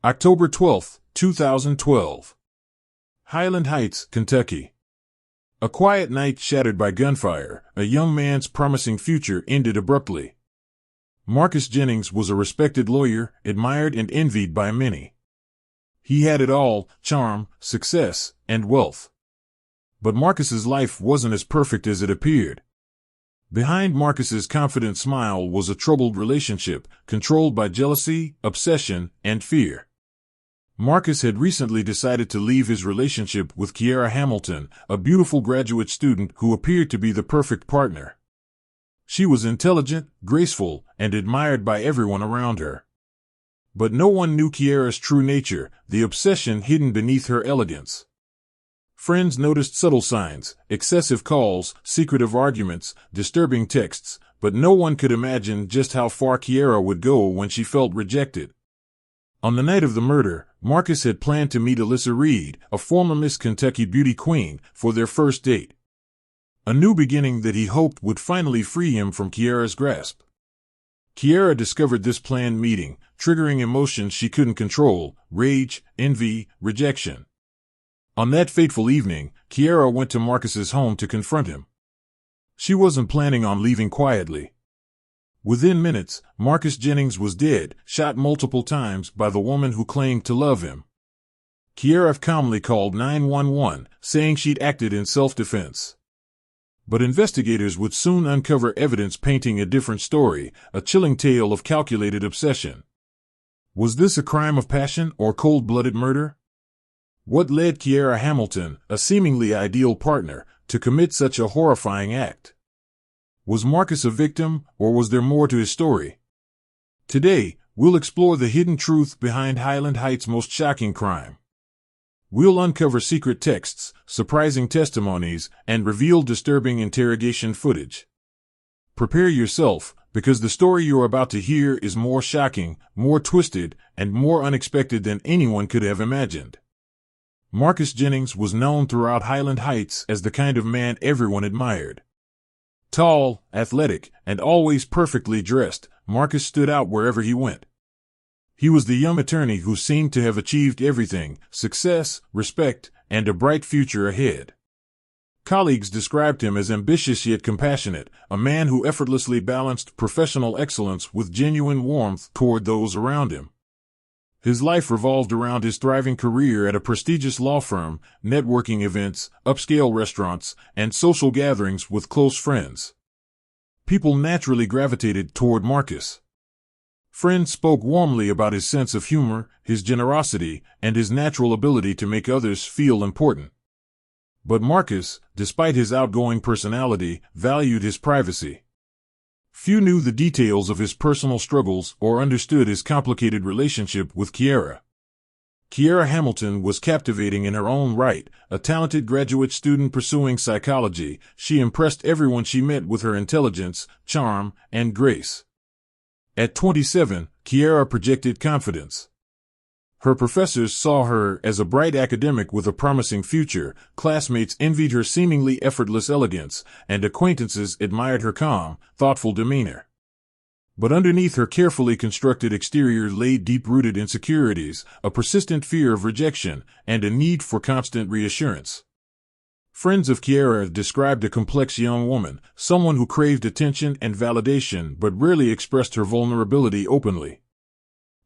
October 12, 2012. Highland Heights, Kentucky. A quiet night shattered by gunfire, a young man's promising future ended abruptly. Marcus Jennings was a respected lawyer, admired and envied by many. He had it all: charm, success, and wealth. But Marcus's life wasn't as perfect as it appeared. Behind Marcus's confident smile was a troubled relationship, controlled by jealousy, obsession, and fear. Marcus had recently decided to leave his relationship with Kiera Hamilton, a beautiful graduate student who appeared to be the perfect partner. She was intelligent, graceful, and admired by everyone around her. But no one knew Kiera's true nature, the obsession hidden beneath her elegance. Friends noticed subtle signs: excessive calls, secretive arguments, disturbing texts, but no one could imagine just how far Kiera would go when she felt rejected. On the night of the murder, Marcus had planned to meet Alyssa Reed, a former Miss Kentucky beauty queen, for their first date. A new beginning that he hoped would finally free him from Kiera's grasp. Kiera discovered this planned meeting, triggering emotions she couldn't control: rage, envy, rejection. On that fateful evening, Kiera went to Marcus's home to confront him. She wasn't planning on leaving quietly. Within minutes, Marcus Jennings was dead, shot multiple times by the woman who claimed to love him. Kiera calmly called 911, saying she'd acted in self-defense. But investigators would soon uncover evidence painting a different story, a chilling tale of calculated obsession. Was this a crime of passion or cold-blooded murder? What led Kiera Hamilton, a seemingly ideal partner, to commit such a horrifying act? Was Marcus a victim, or was there more to his story? Today, we'll explore the hidden truth behind Highland Heights' most shocking crime. We'll uncover secret texts, surprising testimonies, and reveal disturbing interrogation footage. Prepare yourself, because the story you're about to hear is more shocking, more twisted, and more unexpected than anyone could have imagined. Marcus Jennings was known throughout Highland Heights as the kind of man everyone admired. Tall, athletic, and always perfectly dressed, Marcus stood out wherever he went. He was the young attorney who seemed to have achieved everything: success, respect, and a bright future ahead. Colleagues described him as ambitious yet compassionate, a man who effortlessly balanced professional excellence with genuine warmth toward those around him. His life revolved around his thriving career at a prestigious law firm, networking events, upscale restaurants, and social gatherings with close friends. People naturally gravitated toward Marcus. Friends spoke warmly about his sense of humor, his generosity, and his natural ability to make others feel important. But Marcus, despite his outgoing personality, valued his privacy. Few knew the details of his personal struggles or understood his complicated relationship with Kiera. Kiera Hamilton was captivating in her own right, a talented graduate student pursuing psychology. She impressed everyone she met with her intelligence, charm, and grace. At 27, Kiera projected confidence. Her professors saw her as a bright academic with a promising future, classmates envied her seemingly effortless elegance, and acquaintances admired her calm, thoughtful demeanor. But underneath her carefully constructed exterior lay deep-rooted insecurities, a persistent fear of rejection, and a need for constant reassurance. Friends of Kiera described a complex young woman, someone who craved attention and validation but rarely expressed her vulnerability openly.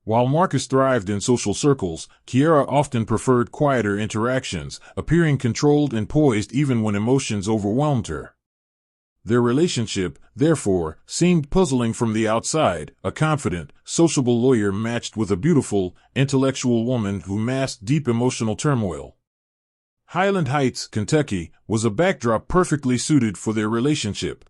While Marcus thrived in social circles, Kiera often preferred quieter interactions, appearing controlled and poised even when emotions overwhelmed her. Their relationship, therefore, seemed puzzling from the outside: a confident, sociable lawyer matched with a beautiful, intellectual woman who masked deep emotional turmoil. Highland Heights, Kentucky, was a backdrop perfectly suited for their relationship.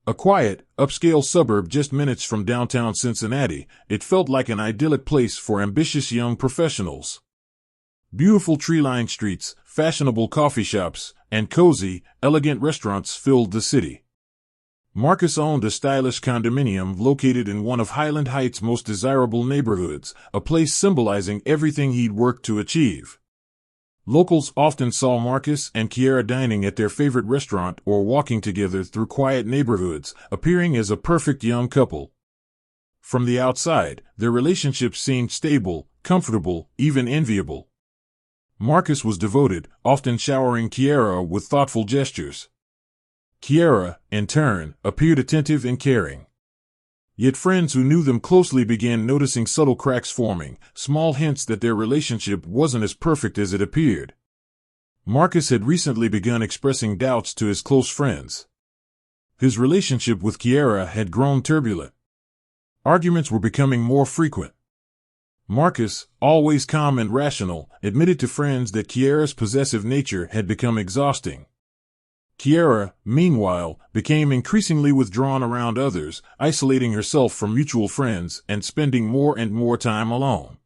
A quiet, upscale suburb just minutes from downtown Cincinnati, it felt like an idyllic place for ambitious young professionals. Beautiful tree-lined streets, fashionable coffee shops, and cozy, elegant restaurants filled the city. Marcus owned a stylish condominium located in one of Highland Heights' most desirable neighborhoods, a place symbolizing everything he'd worked to achieve. Locals often saw Marcus and Kiera dining at their favorite restaurant or walking together through quiet neighborhoods, appearing as a perfect young couple. From the outside, their relationship seemed stable, comfortable, even enviable. Marcus was devoted, often showering Kiera with thoughtful gestures. Kiera, in turn, appeared attentive and caring. Yet friends who knew them closely began noticing subtle cracks forming, small hints that their relationship wasn't as perfect as it appeared. Marcus had recently begun expressing doubts to his close friends. His relationship with Kiera had grown turbulent. Arguments were becoming more frequent. Marcus, always calm and rational, admitted to friends that Kiera's possessive nature had become exhausting. Kiera, meanwhile, became increasingly withdrawn around others, isolating herself from mutual friends and spending more and more time alone.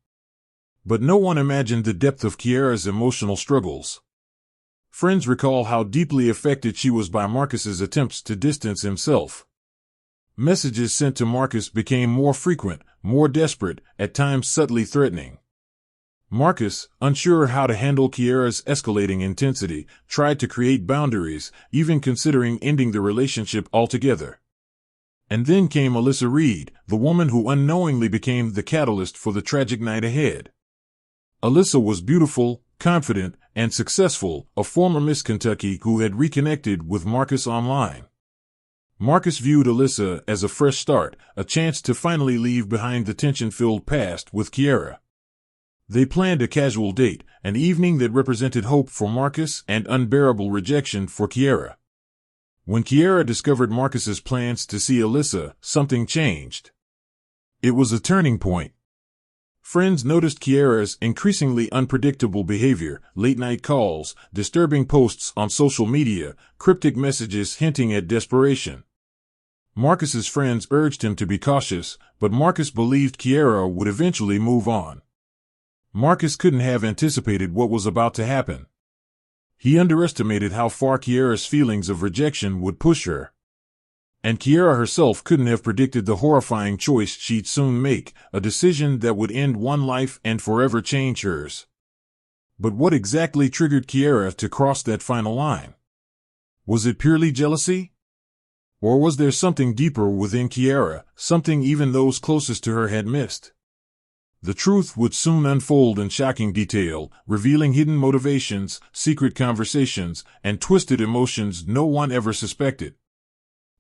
But no one imagined the depth of Kiera's emotional struggles. Friends recall how deeply affected she was by Marcus's attempts to distance himself. Messages sent to Marcus became more frequent, more desperate, at times subtly threatening. Marcus, unsure how to handle Kiera's escalating intensity, tried to create boundaries, even considering ending the relationship altogether. And then came Alyssa Reed, the woman who unknowingly became the catalyst for the tragic night ahead. Alyssa was beautiful, confident, and successful, a former Miss Kentucky who had reconnected with Marcus online. Marcus viewed Alyssa as a fresh start, a chance to finally leave behind the tension-filled past with Kiera. They planned a casual date, an evening that represented hope for Marcus and unbearable rejection for Kiera. When Kiera discovered Marcus's plans to see Alyssa, something changed. It was a turning point. Friends noticed Kiera's increasingly unpredictable behavior, late-night calls, disturbing posts on social media, cryptic messages hinting at desperation. Marcus's friends urged him to be cautious, but Marcus believed Kiera would eventually move on. Marcus couldn't have anticipated what was about to happen. He underestimated how far Kiera's feelings of rejection would push her. And Kiera herself couldn't have predicted the horrifying choice she'd soon make, a decision that would end one life and forever change hers. But what exactly triggered Kiera to cross that final line? Was it purely jealousy? Or was there something deeper within Kiera, something even those closest to her had missed? The truth would soon unfold in shocking detail, revealing hidden motivations, secret conversations, and twisted emotions no one ever suspected.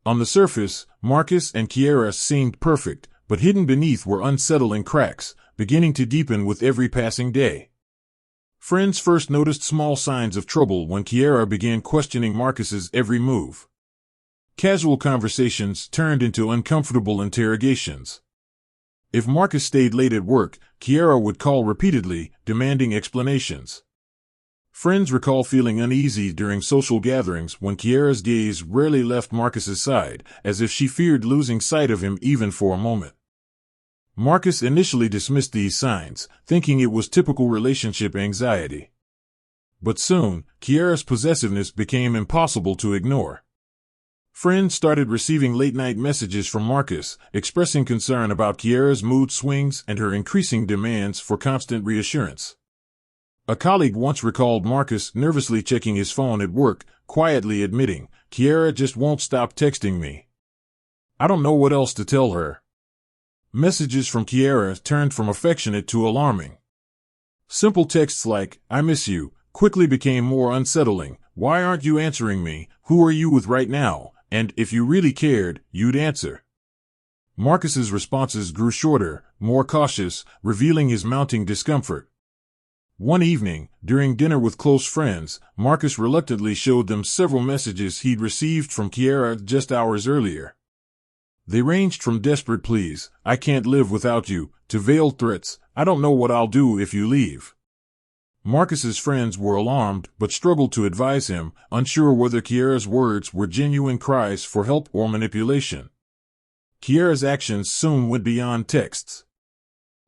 On the surface, Marcus and Kiera seemed perfect, but hidden beneath were unsettling cracks, beginning to deepen with every passing day. Friends first noticed small signs of trouble when Kiera began questioning Marcus's every move. Casual conversations turned into uncomfortable interrogations. If Marcus stayed late at work, Kiera would call repeatedly, demanding explanations. Friends recall feeling uneasy during social gatherings when Kiera's gaze rarely left Marcus's side, as if she feared losing sight of him even for a moment. Marcus initially dismissed these signs, thinking it was typical relationship anxiety. But soon, Kiera's possessiveness became impossible to ignore. Friends started receiving late-night messages from Marcus, expressing concern about Kiera's mood swings and her increasing demands for constant reassurance. A colleague once recalled Marcus nervously checking his phone at work, quietly admitting, "Kiera just won't stop texting me. I don't know what else to tell her." Messages from Kiera turned from affectionate to alarming. Simple texts like, "I miss you," quickly became more unsettling. "Why aren't you answering me? Who are you with right now? And if you really cared, you'd answer." Marcus's responses grew shorter, more cautious, revealing his mounting discomfort. One evening, during dinner with close friends, Marcus reluctantly showed them several messages he'd received from Kiera just hours earlier. They ranged from desperate pleas, "I can't live without you," to veiled threats, "I don't know what I'll do if you leave." Marcus's friends were alarmed but struggled to advise him, unsure whether Kiera's words were genuine cries for help or manipulation. Kiera's actions soon went beyond texts.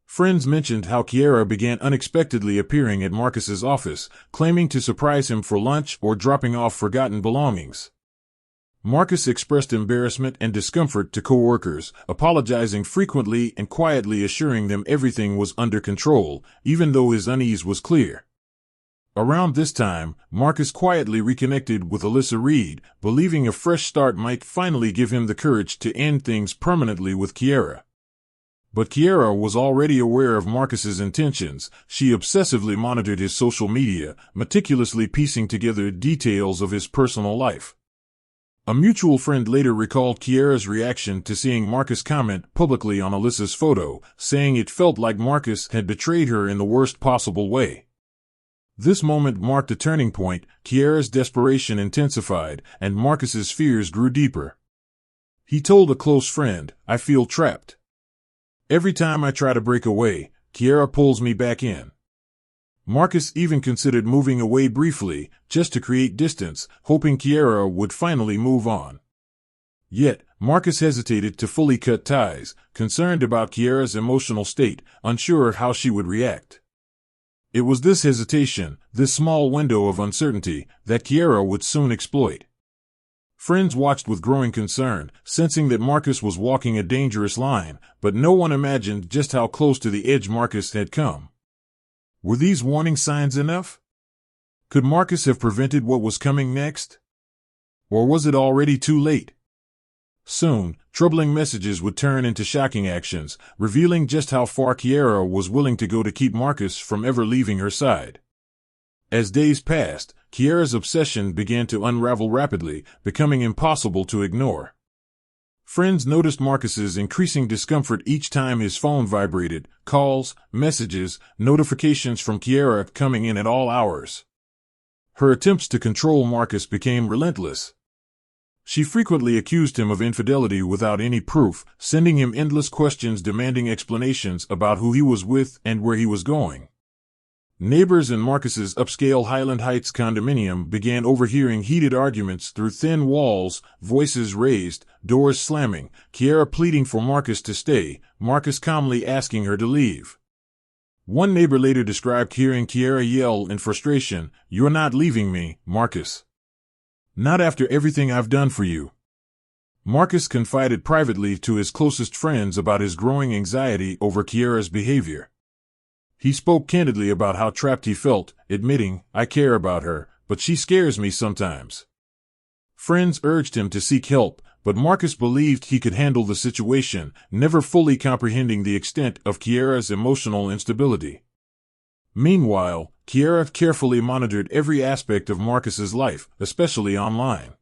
Friends mentioned how Kiera began unexpectedly appearing at Marcus's office, claiming to surprise him for lunch or dropping off forgotten belongings. Marcus expressed embarrassment and discomfort to coworkers, apologizing frequently and quietly assuring them everything was under control, even though his unease was clear. Around this time, Marcus quietly reconnected with Alyssa Reed, believing a fresh start might finally give him the courage to end things permanently with Kiera. But Kiera was already aware of Marcus's intentions. She obsessively monitored his social media, meticulously piecing together details of his personal life. A mutual friend later recalled Kiera's reaction to seeing Marcus comment publicly on Alyssa's photo, saying it felt like Marcus had betrayed her in the worst possible way. This moment marked a turning point. Kiera's desperation intensified, and Marcus's fears grew deeper. He told a close friend, "I feel trapped. Every time I try to break away, Kiera pulls me back in." Marcus even considered moving away briefly, just to create distance, hoping Kiera would finally move on. Yet, Marcus hesitated to fully cut ties, concerned about Kiera's emotional state, unsure of how she would react. It was this hesitation, this small window of uncertainty, that Kiera would soon exploit. Friends watched with growing concern, sensing that Marcus was walking a dangerous line, but no one imagined just how close to the edge Marcus had come. Were these warning signs enough? Could Marcus have prevented what was coming next? Or was it already too late? Soon, troubling messages would turn into shocking actions, revealing just how far Kiera was willing to go to keep Marcus from ever leaving her side. As days passed, Kiera's obsession began to unravel rapidly, becoming impossible to ignore. Friends noticed Marcus's increasing discomfort each time his phone vibrated, calls, messages, notifications from Kiera coming in at all hours. Her attempts to control Marcus became relentless. She frequently accused him of infidelity without any proof, sending him endless questions demanding explanations about who he was with and where he was going. Neighbors in Marcus's upscale Highland Heights condominium began overhearing heated arguments through thin walls, voices raised, doors slamming, Kiera pleading for Marcus to stay, Marcus calmly asking her to leave. One neighbor later described hearing Kiera yell in frustration, "You're not leaving me, Marcus. Not after everything I've done for you." Marcus confided privately to his closest friends about his growing anxiety over Kiera's behavior. He spoke candidly about how trapped he felt, admitting, "I care about her, but she scares me sometimes." Friends urged him to seek help, but Marcus believed he could handle the situation, never fully comprehending the extent of Kiera's emotional instability. Meanwhile, Kiera carefully monitored every aspect of Marcus's life, especially online.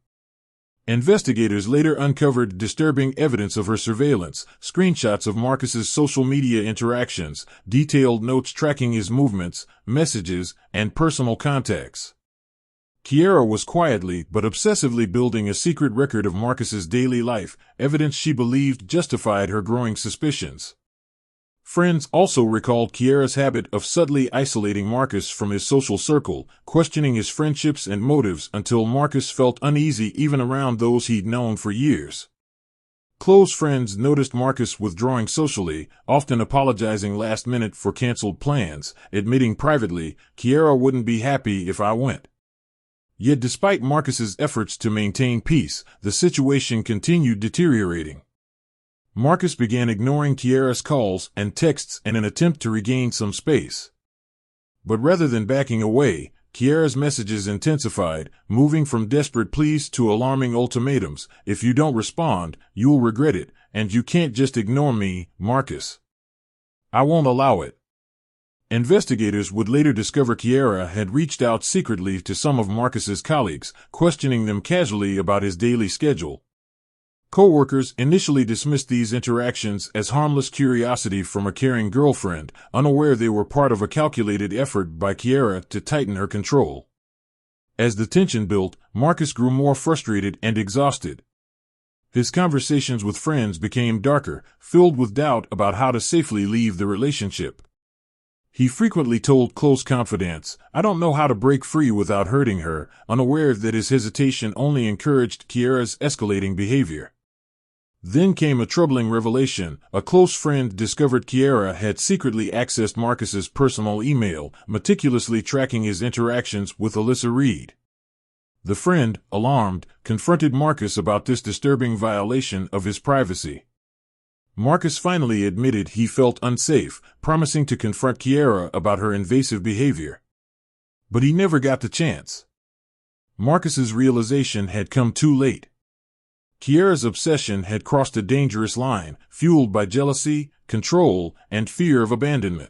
Investigators later uncovered disturbing evidence of her surveillance, screenshots of Marcus's social media interactions, detailed notes tracking his movements, messages, and personal contacts. Kiera was quietly but obsessively building a secret record of Marcus's daily life, evidence she believed justified her growing suspicions. Friends also recalled Kiera's habit of subtly isolating Marcus from his social circle, questioning his friendships and motives until Marcus felt uneasy even around those he'd known for years. Close friends noticed Marcus withdrawing socially, often apologizing last minute for canceled plans, admitting privately, "Kiera wouldn't be happy if I went." Yet despite Marcus's efforts to maintain peace, the situation continued deteriorating. Marcus began ignoring Kiera's calls and texts in an attempt to regain some space. But rather than backing away, Kiera's messages intensified, moving from desperate pleas to alarming ultimatums. "If you don't respond, you'll regret it, and you can't just ignore me, Marcus. I won't allow it." Investigators would later discover Kiera had reached out secretly to some of Marcus's colleagues, questioning them casually about his daily schedule. Co-workers initially dismissed these interactions as harmless curiosity from a caring girlfriend, unaware they were part of a calculated effort by Kiera to tighten her control. As the tension built, Marcus grew more frustrated and exhausted. His conversations with friends became darker, filled with doubt about how to safely leave the relationship. He frequently told close confidants, "I don't know how to break free without hurting her," unaware that his hesitation only encouraged Kiera's escalating behavior. Then came a troubling revelation. A close friend discovered Kiera had secretly accessed Marcus's personal email, meticulously tracking his interactions with Alyssa Reed. The friend, alarmed, confronted Marcus about this disturbing violation of his privacy. Marcus finally admitted he felt unsafe, promising to confront Kiera about her invasive behavior. But he never got the chance. Marcus's realization had come too late. Kiera's obsession had crossed a dangerous line, fueled by jealousy, control, and fear of abandonment.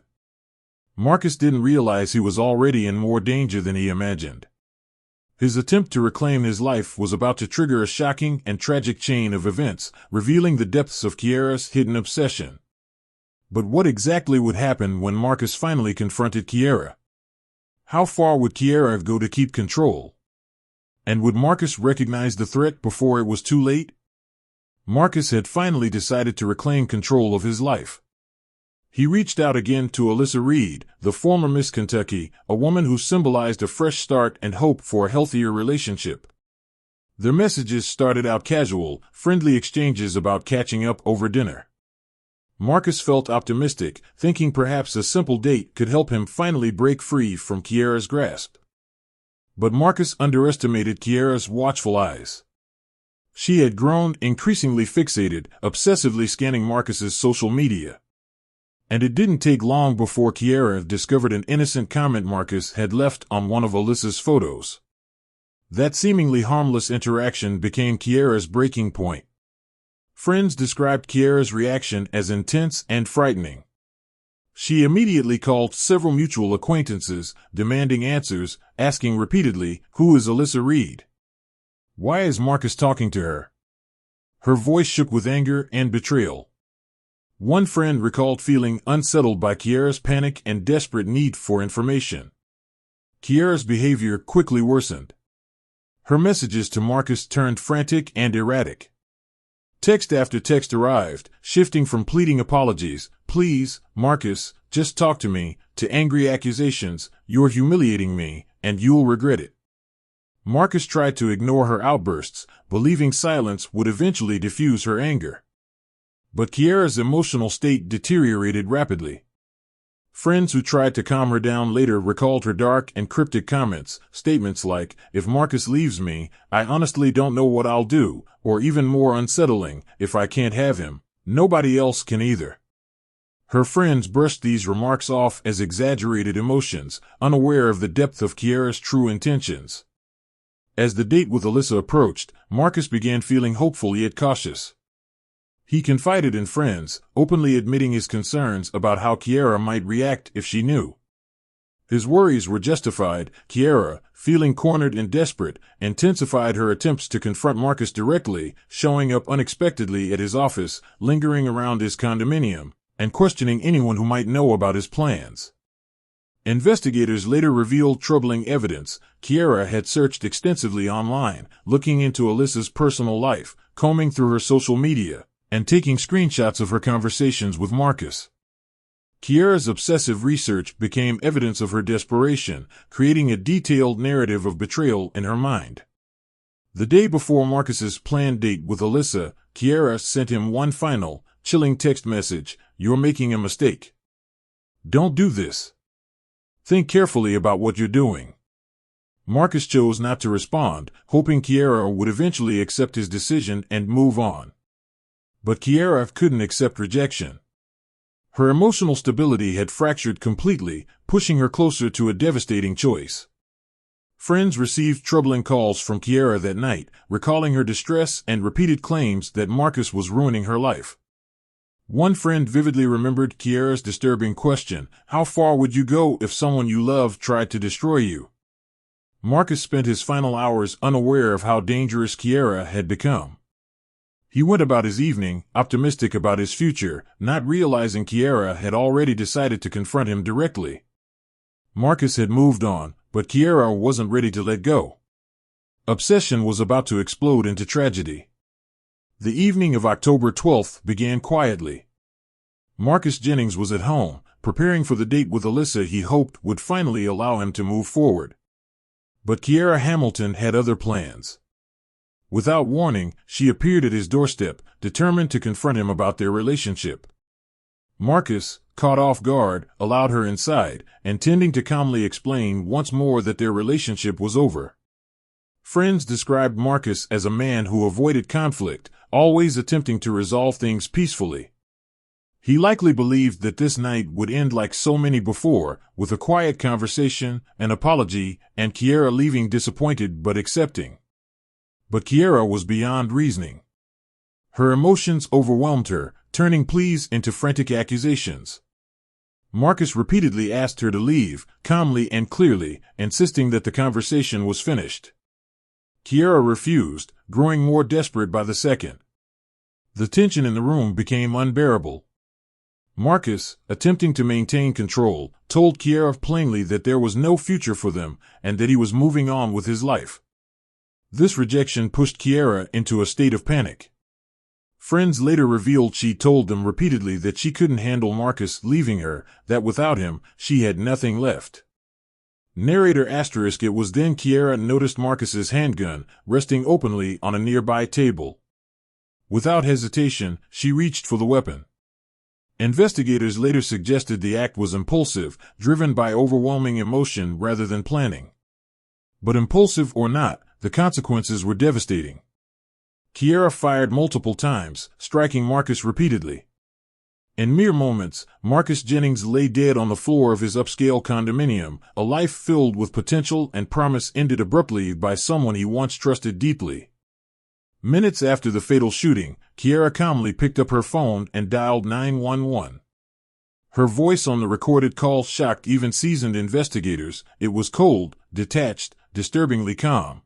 Marcus didn't realize he was already in more danger than he imagined. His attempt to reclaim his life was about to trigger a shocking and tragic chain of events, revealing the depths of Kiera's hidden obsession. But what exactly would happen when Marcus finally confronted Kiera? How far would Kiera go to keep control? And would Marcus recognize the threat before it was too late? Marcus had finally decided to reclaim control of his life. He reached out again to Alyssa Reed, the former Miss Kentucky, a woman who symbolized a fresh start and hope for a healthier relationship. Their messages started out casual, friendly exchanges about catching up over dinner. Marcus felt optimistic, thinking perhaps a simple date could help him finally break free from Kiera's grasp. But Marcus underestimated Kiera's watchful eyes. She had grown increasingly fixated, obsessively scanning Marcus's social media. And it didn't take long before Kiera discovered an innocent comment Marcus had left on one of Alyssa's photos. That seemingly harmless interaction became Kiera's breaking point. Friends described Kiera's reaction as intense and frightening. She immediately called several mutual acquaintances, demanding answers, asking repeatedly, "Who is Alyssa Reed? Why is Marcus talking to her?" Her voice shook with anger and betrayal. One friend recalled feeling unsettled by Kiera's panic and desperate need for information. Kiera's behavior quickly worsened. Her messages to Marcus turned frantic and erratic. Text after text arrived, shifting from pleading apologies, "Please, Marcus, just talk to me," to angry accusations, "You're humiliating me, and you'll regret it." Marcus tried to ignore her outbursts, believing silence would eventually diffuse her anger. But Kiera's emotional state deteriorated rapidly. Friends who tried to calm her down later recalled her dark and cryptic comments, statements like, "If Marcus leaves me, I honestly don't know what I'll do," or even more unsettling, "If I can't have him, nobody else can either." Her friends brushed these remarks off as exaggerated emotions, unaware of the depth of Kiera's true intentions. As the date with Alyssa approached, Marcus began feeling hopeful yet cautious. He confided in friends, openly admitting his concerns about how Kiera might react if she knew. His worries were justified. Kiera, feeling cornered and desperate, intensified her attempts to confront Marcus directly, showing up unexpectedly at his office, lingering around his condominium, and questioning anyone who might know about his plans. Investigators later revealed troubling evidence. Kiera had searched extensively online, looking into Alyssa's personal life, combing through her social media, and taking screenshots of her conversations with Marcus. Kiera's obsessive research became evidence of her desperation, creating a detailed narrative of betrayal in her mind. The day before Marcus's planned date with Alyssa, Kiera sent him one final, chilling text message, "You're making a mistake. Don't do this. Think carefully about what you're doing." Marcus chose not to respond, hoping Kiera would eventually accept his decision and move on. But Kiera couldn't accept rejection. Her emotional stability had fractured completely, pushing her closer to a devastating choice. Friends received troubling calls from Kiera that night, recalling her distress and repeated claims that Marcus was ruining her life. One friend vividly remembered Kiera's disturbing question, "How far would you go if someone you love tried to destroy you?" Marcus spent his final hours unaware of how dangerous Kiera had become. He went about his evening, optimistic about his future, not realizing Kiera had already decided to confront him directly. Marcus had moved on, but Kiera wasn't ready to let go. Obsession was about to explode into tragedy. The evening of October 12th began quietly. Marcus Jennings was at home, preparing for the date with Alyssa he hoped would finally allow him to move forward. But Kiera Hamilton had other plans. Without warning, she appeared at his doorstep, determined to confront him about their relationship. Marcus, caught off guard, allowed her inside, intending to calmly explain once more that their relationship was over. Friends described Marcus as a man who avoided conflict, always attempting to resolve things peacefully. He likely believed that this night would end like so many before, with a quiet conversation, an apology, and Kiera leaving disappointed but accepting. But Kiera was beyond reasoning. Her emotions overwhelmed her, turning pleas into frantic accusations. Marcus repeatedly asked her to leave, calmly and clearly, insisting that the conversation was finished. Kiera refused, growing more desperate by the second. The tension in the room became unbearable. Marcus, attempting to maintain control, told Kiera plainly that there was no future for them and that he was moving on with his life. This rejection pushed Kiera into a state of panic. Friends later revealed she told them repeatedly that she couldn't handle Marcus leaving her, that without him, she had nothing left. Narrator *. It was then Kiera noticed Marcus's handgun, resting openly on a nearby table. Without hesitation, she reached for the weapon. Investigators later suggested the act was impulsive, driven by overwhelming emotion rather than planning. But impulsive or not, the consequences were devastating. Kiera fired multiple times, striking Marcus repeatedly. In mere moments, Marcus Jennings lay dead on the floor of his upscale condominium, a life filled with potential and promise ended abruptly by someone he once trusted deeply. Minutes after the fatal shooting, Kiera calmly picked up her phone and dialed 911. Her voice on the recorded call shocked even seasoned investigators. It was cold, detached, disturbingly calm.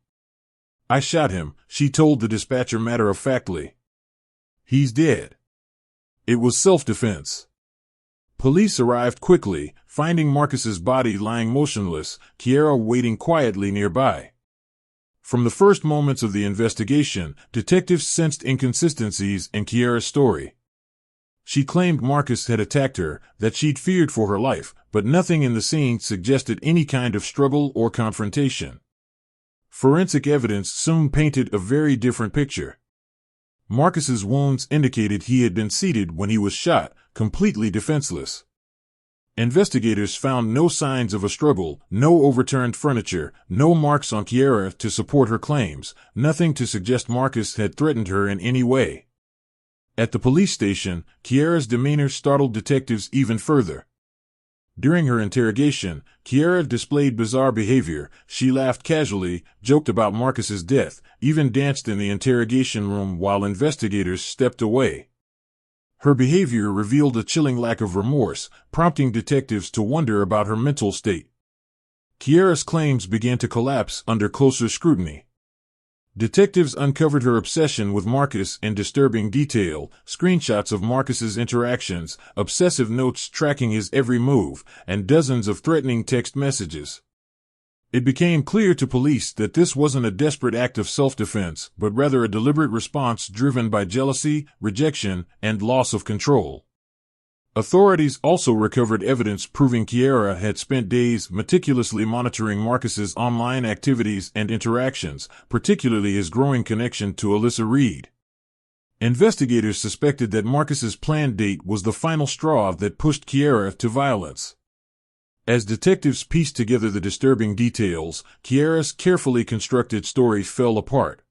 "I shot him," she told the dispatcher matter-of-factly. "He's dead." It was self-defense. Police arrived quickly, finding Marcus's body lying motionless, Kiera waiting quietly nearby. From the first moments of the investigation, detectives sensed inconsistencies in Kiera's story. She claimed Marcus had attacked her, that she'd feared for her life, but nothing in the scene suggested any kind of struggle or confrontation. Forensic evidence soon painted a very different picture. Marcus's wounds indicated he had been seated when he was shot, completely defenseless. Investigators found no signs of a struggle, no overturned furniture, no marks on Kiera to support her claims, nothing to suggest Marcus had threatened her in any way. At the police station, Kiera's demeanor startled detectives even further. During her interrogation, Kiera displayed bizarre behavior. She laughed casually, joked about Marcus's death, even danced in the interrogation room while investigators stepped away. Her behavior revealed a chilling lack of remorse, prompting detectives to wonder about her mental state. Kiera's claims began to collapse under closer scrutiny. Detectives uncovered her obsession with Marcus in disturbing detail, screenshots of Marcus's interactions, obsessive notes tracking his every move, and dozens of threatening text messages. It became clear to police that this wasn't a desperate act of self-defense, but rather a deliberate response driven by jealousy, rejection, and loss of control. Authorities also recovered evidence proving Kiera had spent days meticulously monitoring Marcus's online activities and interactions, particularly his growing connection to Alyssa Reed. Investigators suspected that Marcus's planned date was the final straw that pushed Kiera to violence. As detectives pieced together the disturbing details, Kiera's carefully constructed story fell apart.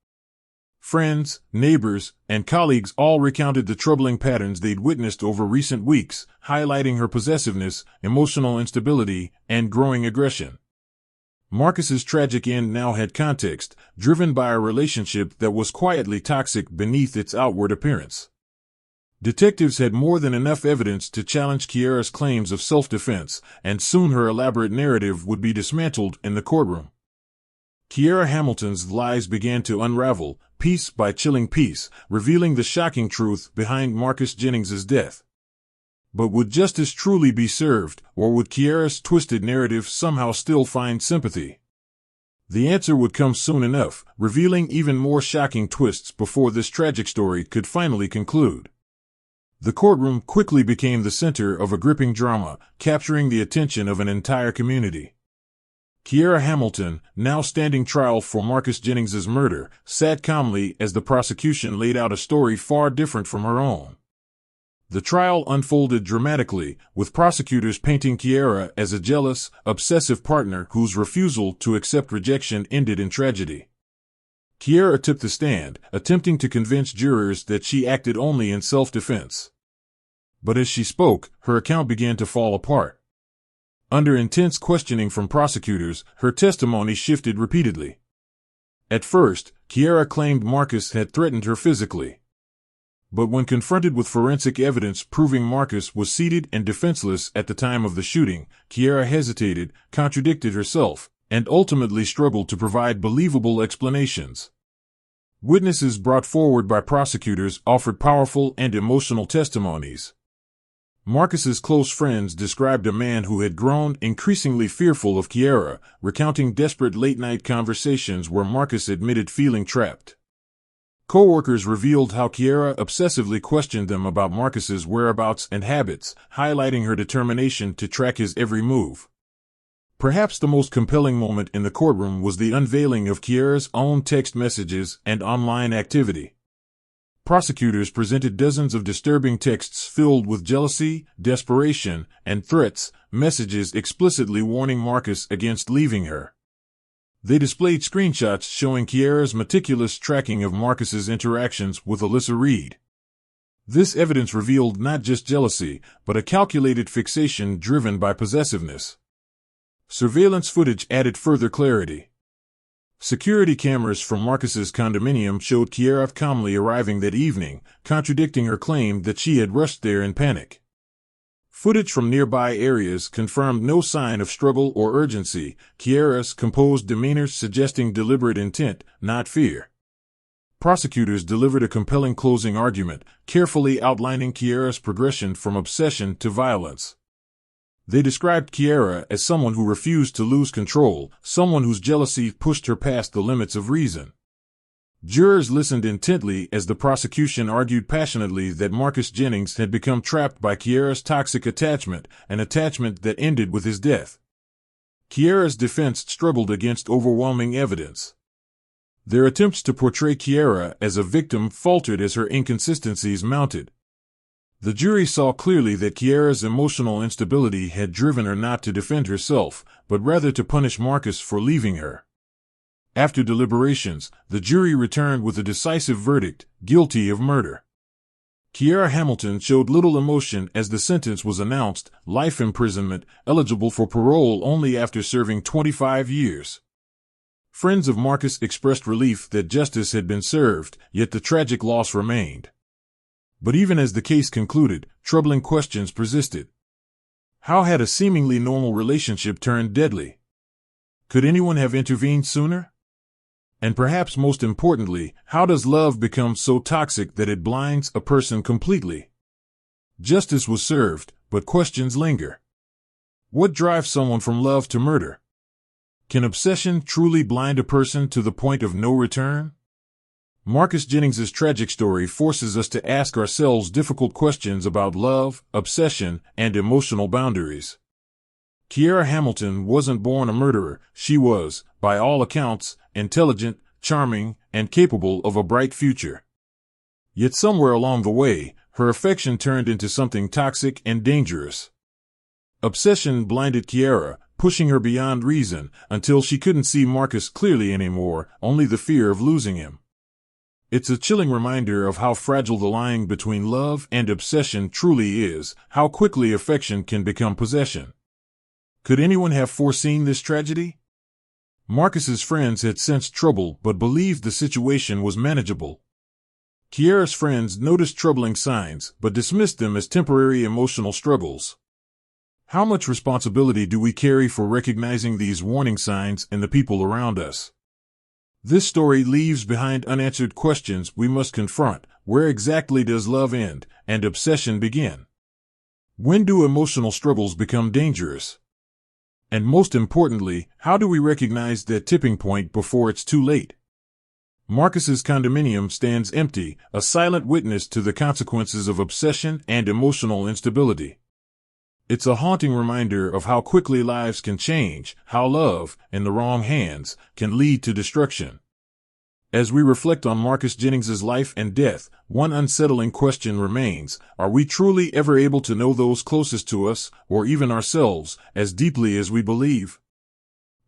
Friends, neighbors, and colleagues all recounted the troubling patterns they'd witnessed over recent weeks, highlighting her possessiveness, emotional instability, and growing aggression. Marcus's tragic end now had context, driven by a relationship that was quietly toxic beneath its outward appearance. Detectives had more than enough evidence to challenge Kiera's claims of self-defense, and soon her elaborate narrative would be dismantled in the courtroom. Kiera Hamilton's lies began to unravel, piece by chilling piece, revealing the shocking truth behind Marcus Jennings's death. But would justice truly be served, or would Kiera's twisted narrative somehow still find sympathy? The answer would come soon enough, revealing even more shocking twists before this tragic story could finally conclude. The courtroom quickly became the center of a gripping drama, capturing the attention of an entire community. Kiera Hamilton, now standing trial for Marcus Jennings's murder, sat calmly as the prosecution laid out a story far different from her own. The trial unfolded dramatically, with prosecutors painting Kiera as a jealous, obsessive partner whose refusal to accept rejection ended in tragedy. Kiera took the stand, attempting to convince jurors that she acted only in self-defense. But as she spoke, her account began to fall apart. Under intense questioning from prosecutors, her testimony shifted repeatedly. At first, Kiera claimed Marcus had threatened her physically. But when confronted with forensic evidence proving Marcus was seated and defenseless at the time of the shooting, Kiera hesitated, contradicted herself, and ultimately struggled to provide believable explanations. Witnesses brought forward by prosecutors offered powerful and emotional testimonies. Marcus's close friends described a man who had grown increasingly fearful of Kiera, recounting desperate late-night conversations where Marcus admitted feeling trapped. Co-workers revealed how Kiera obsessively questioned them about Marcus's whereabouts and habits, highlighting her determination to track his every move. Perhaps the most compelling moment in the courtroom was the unveiling of Kiera's own text messages and online activity. Prosecutors presented dozens of disturbing texts filled with jealousy, desperation, and threats, messages explicitly warning Marcus against leaving her. They displayed screenshots showing Kiera's meticulous tracking of Marcus's interactions with Alyssa Reed. This evidence revealed not just jealousy, but a calculated fixation driven by possessiveness. Surveillance footage added further clarity. Security cameras from Marcus's condominium showed Kiera calmly arriving that evening, contradicting her claim that she had rushed there in panic. Footage from nearby areas confirmed no sign of struggle or urgency, Kiera's composed demeanor suggesting deliberate intent, not fear. Prosecutors delivered a compelling closing argument, carefully outlining Kiera's progression from obsession to violence. They described Kiera as someone who refused to lose control, someone whose jealousy pushed her past the limits of reason. Jurors listened intently as the prosecution argued passionately that Marcus Jennings had become trapped by Kiera's toxic attachment, an attachment that ended with his death. Kiera's defense struggled against overwhelming evidence. Their attempts to portray Kiera as a victim faltered as her inconsistencies mounted. The jury saw clearly that Kiera's emotional instability had driven her not to defend herself, but rather to punish Marcus for leaving her. After deliberations, the jury returned with a decisive verdict, guilty of murder. Kiera Hamilton showed little emotion as the sentence was announced, life imprisonment, eligible for parole only after serving 25 years. Friends of Marcus expressed relief that justice had been served, yet the tragic loss remained. But even as the case concluded, troubling questions persisted. How had a seemingly normal relationship turned deadly? Could anyone have intervened sooner? And perhaps most importantly, how does love become so toxic that it blinds a person completely? Justice was served, but questions linger. What drives someone from love to murder? Can obsession truly blind a person to the point of no return? Marcus Jennings's tragic story forces us to ask ourselves difficult questions about love, obsession, and emotional boundaries. Kiera Hamilton wasn't born a murderer. She was, by all accounts, intelligent, charming, and capable of a bright future. Yet somewhere along the way, her affection turned into something toxic and dangerous. Obsession blinded Kiera, pushing her beyond reason, until she couldn't see Marcus clearly anymore, only the fear of losing him. It's a chilling reminder of how fragile the line between love and obsession truly is, how quickly affection can become possession. Could anyone have foreseen this tragedy? Marcus's friends had sensed trouble but believed the situation was manageable. Kiera's friends noticed troubling signs but dismissed them as temporary emotional struggles. How much responsibility do we carry for recognizing these warning signs in the people around us? This story leaves behind unanswered questions we must confront. Where exactly does love end and obsession begin? When do emotional struggles become dangerous? And most importantly, how do we recognize that tipping point before it's too late? Marcus's condominium stands empty, a silent witness to the consequences of obsession and emotional instability. It's a haunting reminder of how quickly lives can change, how love, in the wrong hands, can lead to destruction. As we reflect on Marcus Jennings's life and death, one unsettling question remains: are we truly ever able to know those closest to us, or even ourselves, as deeply as we believe?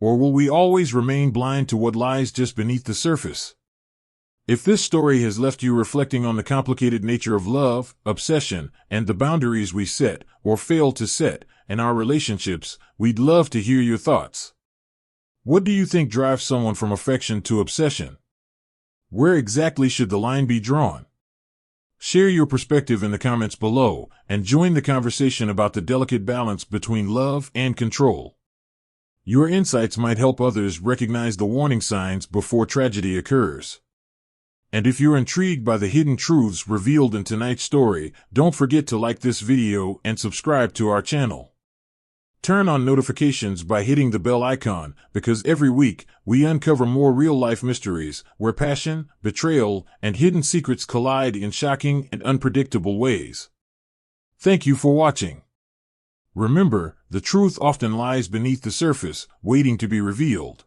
Or will we always remain blind to what lies just beneath the surface? If this story has left you reflecting on the complicated nature of love, obsession, and the boundaries we set, or fail to set, in our relationships, we'd love to hear your thoughts. What do you think drives someone from affection to obsession? Where exactly should the line be drawn? Share your perspective in the comments below and join the conversation about the delicate balance between love and control. Your insights might help others recognize the warning signs before tragedy occurs. And if you're intrigued by the hidden truths revealed in tonight's story, don't forget to like this video and subscribe to our channel. Turn on notifications by hitting the bell icon, because every week we uncover more real-life mysteries where passion, betrayal, and hidden secrets collide in shocking and unpredictable ways. Thank you for watching. Remember, the truth often lies beneath the surface, waiting to be revealed.